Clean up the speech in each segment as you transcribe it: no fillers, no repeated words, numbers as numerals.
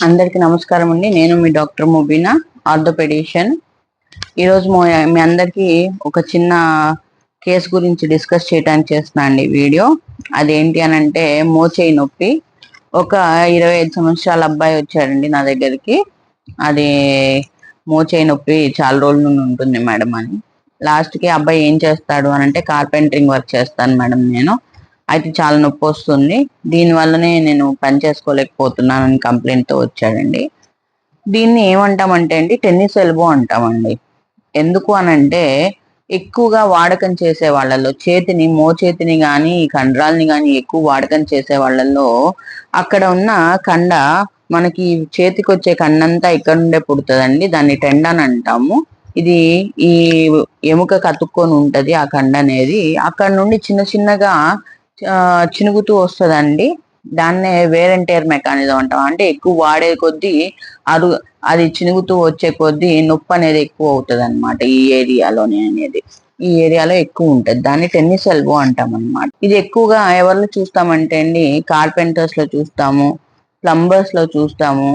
అందరికీ నమస్కారం అండి. నేను మీ డాక్టర్ ముబీనా, ఆర్థోపెడిషియన్. ఈరోజు మీ అందరికీ ఒక చిన్న కేసు గురించి డిస్కస్ చేయడానికి చేస్తున్నా అండి వీడియో. అదేంటి అని అంటే మోచేయి నొప్పి. ఒక 25 సంవత్సరాల అబ్బాయి వచ్చాడండి నా దగ్గరికి. అది మోచేయి నొప్పి చాలా రోజుల నుండి ఉంటుంది మేడం అని. లాస్ట్కి అబ్బాయి ఏం చేస్తాడు అని అంటే కార్పెంటరింగ్ వర్క్ చేస్తాను మేడం నేను. అయితే చాలా నొప్పి వస్తుంది, దీనివల్లనే నేను పని చేసుకోలేకపోతున్నానని కంప్లైంట్తో వచ్చాడండి. దీన్ని ఏమంటామంటే అండి టెన్నిస్ ఎల్బో అంటామండి. ఎందుకు అనంటే ఎక్కువగా వాడకం చేసే వాళ్ళల్లో మోచేతిని కానీ కండరాలని కానీ ఎక్కువ వాడకం చేసే వాళ్ళల్లో అక్కడ ఉన్న కండ మనకి చేతికి వచ్చే కండంతా ఇక్కడ నుండే పుడుతుందండి. దాన్ని టెండన్ అంటాము. ఇది ఈ ఎముక కతుక్కొని ఉంటది ఆ కండ అనేది. అక్కడ నుండి చిన్న చిన్నగా చినుగుతూ వస్తుందండి. దాన్నే వేర్ అండ్ టేర్ మెకానిజం అంటాం. అంటే ఎక్కువ వాడే కొద్దీ అది చినుగుతూ వచ్చే కొద్దీ నొప్పి అనేది ఎక్కువ అవుతుంది అనమాట. ఈ ఏరియాలో ఎక్కువ ఉంటది. దాన్ని టెన్నిస్ ఎల్బో అంటాం అనమాట. ఇది ఎక్కువగా ఎవరిలో చూస్తామంటే అండి కార్పెంటర్స్ లో చూస్తాము, ప్లంబర్స్ లో చూస్తాము,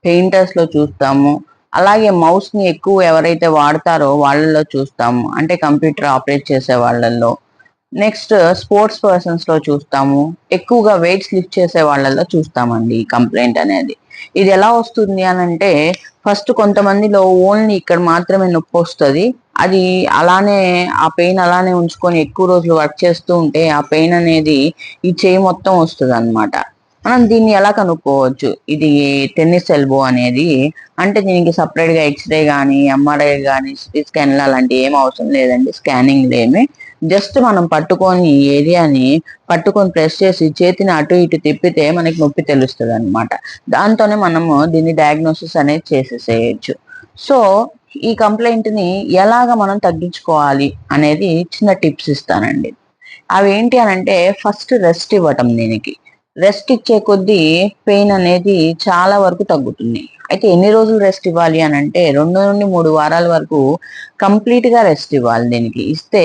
పెయింటర్స్ లో చూస్తాము. అలాగే మౌస్ ని ఎక్కువ ఎవరైతే వాడతారో వాళ్ళలో చూస్తాము, అంటే కంప్యూటర్ ఆపరేట్ చేసే వాళ్ళల్లో. నెక్స్ట్ స్పోర్ట్స్ పర్సన్స్ లో చూస్తాము, ఎక్కువగా వెయిట్స్ లిఫ్ట్ చేసే వాళ్ళలో చూస్తామండి ఈ కంప్లైంట్ అనేది. ఇది ఎలా వస్తుంది అని అంటే ఫస్ట్ కొంతమందిలో ఓన్లీ ఇక్కడ మాత్రమే నొప్పి వస్తుంది. అది అలానే ఆ పెయిన్ అలానే ఉంచుకొని ఎక్కువ రోజులు వర్క్ చేస్తూ ఉంటే ఆ పెయిన్ అనేది ఈ చేయి మొత్తం వస్తుంది అనమాట. మనం దీన్ని ఎలా కనుక్కోవచ్చు ఇది టెన్నిస్ ఎల్బో అనేది అంటే దీనికి సపరేట్ గా ఎక్స్రే కానీ ఎంఆర్ఐ కానీ సిటీ స్కాన్ అలాంటి ఏం అవసరం లేదండి. స్కానింగ్ ఏమి, జస్ట్ మనం పట్టుకొని ఈ ఏరియాని పట్టుకొని ప్రెస్ చేసి చేతిని అటు ఇటు తిప్పితే మనకి నొప్పి తెలుస్తుంది అనమాట. దాంతోనే మనము దీన్ని డయాగ్నోసిస్ అనేది చేసేసేయచ్చు. సో ఈ కంప్లైంట్ ని ఎలాగ మనం తగ్గించుకోవాలి అనేది చిన్న టిప్స్ ఇస్తానండి. అవి ఏంటి అని అంటే ఫస్ట్ రెస్ట్ ఇవ్వటం. దీనికి రెస్ట్ ఇచ్చే కొద్దీ పెయిన్ అనేది చాలా వరకు తగ్గుతుంది. అయితే ఎన్ని రోజులు రెస్ట్ ఇవ్వాలి అని అంటే 2 నుండి 3 వారాల వరకు కంప్లీట్ గా రెస్ట్ ఇవ్వాలి. దీనికి ఇస్తే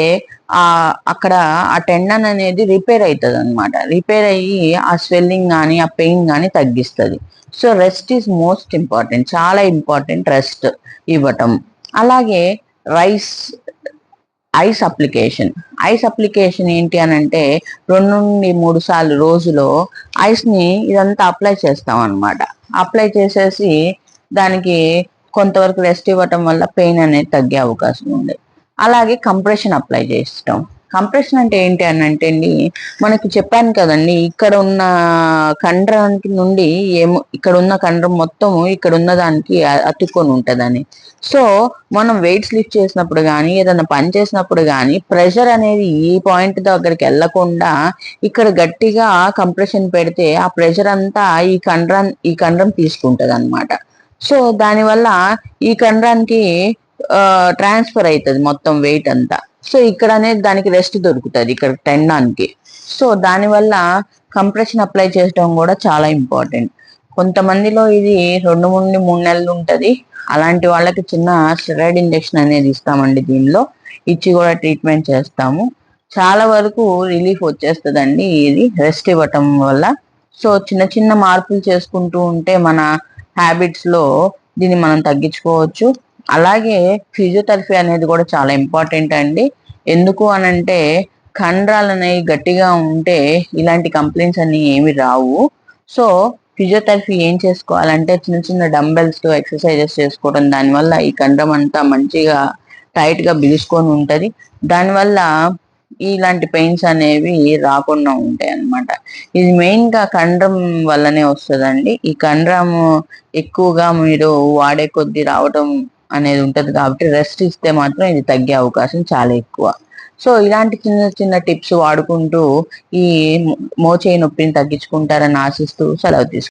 అక్కడ ఆ టెండన్ అనేది రిపేర్ అవుతుంది అనమాట. రిపేర్ అయ్యి ఆ స్వెల్లింగ్ కానీ ఆ పెయిన్ కానీ తగ్గిస్తుంది. So rest is most important, చాలా ఇంపార్టెంట్ రెస్ట్ ఇవ్వటం. అలాగే ఐస్ అప్లికేషన్ ఏంటి అని అంటే 2 నుండి 3 సార్లు రోజులో ఐస్ ని ఇదంతా అప్లై చేస్తాం అనమాట. అప్లై చేసేసి దానికి కొంతవరకు రెస్ట్ ఇవ్వటం వల్ల పెయిన్ అనేది తగ్గే అవకాశం ఉంది. అలాగే కంప్రెషన్ అప్లై చేస్తాం. కంప్రెషన్ అంటే ఏంటి అని అంటే అండి మనకి చెప్పాను కదండి, ఇక్కడ ఉన్న కండరానికి నుండి ఇక్కడ ఉన్న కండరం మొత్తము ఇక్కడ ఉన్న దానికి అతుక్కొని ఉంటదని. సో మనం వెయిట్స్ లిఫ్ట్ చేసినప్పుడు కానీ ఏదైనా పని చేసినప్పుడు కానీ ప్రెషర్ అనేది ఈ పాయింట్ దగ్గరికి వెళ్లకుండా ఇక్కడ గట్టిగా కంప్రెషన్ పెడితే ఆ ప్రెషర్ అంతా ఈ కండరం తీసుకుంటది అనమాట. సో దానివల్ల ఈ కండరానికి ట్రాన్స్ఫర్ అవుతుంది మొత్తం వెయిట్ అంతా. సో ఇక్కడ అనేది దానికి రెస్ట్ దొరుకుతుంది ఇక్కడ టెండాన్కి. సో దానివల్ల కంప్రెషన్ అప్లై చేయడం కూడా చాలా ఇంపార్టెంట్. కొంతమందిలో ఇది 2 నుండి 3 నెలలు ఉంటుంది. అలాంటి వాళ్ళకి చిన్న స్టెరాయిడ్ ఇంజెక్షన్ అనేది ఇస్తామండి. దీనిలో ఇచ్చి కూడా ట్రీట్మెంట్ చేస్తాము. చాలా వరకు రిలీఫ్ వచ్చేస్తుందండి ఇది రెస్ట్ ఇవ్వటం వల్ల. సో చిన్న చిన్న మార్పులు చేసుకుంటూ ఉంటే మన హ్యాబిట్స్ లో దీన్ని మనం తగ్గించుకోవచ్చు. అలాగే ఫిజియోథెరపీ అనేది కూడా చాలా ఇంపార్టెంట్ అండి. ఎందుకు అనంటే కండరాలు అనేవి గట్టిగా ఉంటే ఇలాంటి కంప్లైంట్స్ అన్ని ఏమి రావు. సో ఫిజియోథెరపీ ఏం చేసుకోవాలంటే చిన్న చిన్న డంబెల్స్ తో ఎక్సర్సైజెస్ చేసుకోవడం, దానివల్ల ఈ కండరం అంతా మంచిగా టైట్ గా బిగుసుకొని ఉంటది. దానివల్ల ఇలాంటి పెయిన్స్ అనేవి రాకుండా ఉంటాయి అన్నమాట. ఇది మెయిన్ గా కండరం వల్లనే వస్తుందండి. ఈ కండరం ఎక్కువగా మీరు వాడే కొద్దీ రావటం అనేది ఉంటది కాబట్టి రెస్ట్ ఇస్తే మాత్రం ఇది తగ్గే అవకాశం చాలా ఎక్కువ. సో ఇలాంటి చిన్న చిన్న టిప్స్ వాడుకుంటూ ఈ మోచేయి నొప్పిని తగ్గించుకుంటారని ఆశిస్తూ సెలవు తీసుకుంటాను.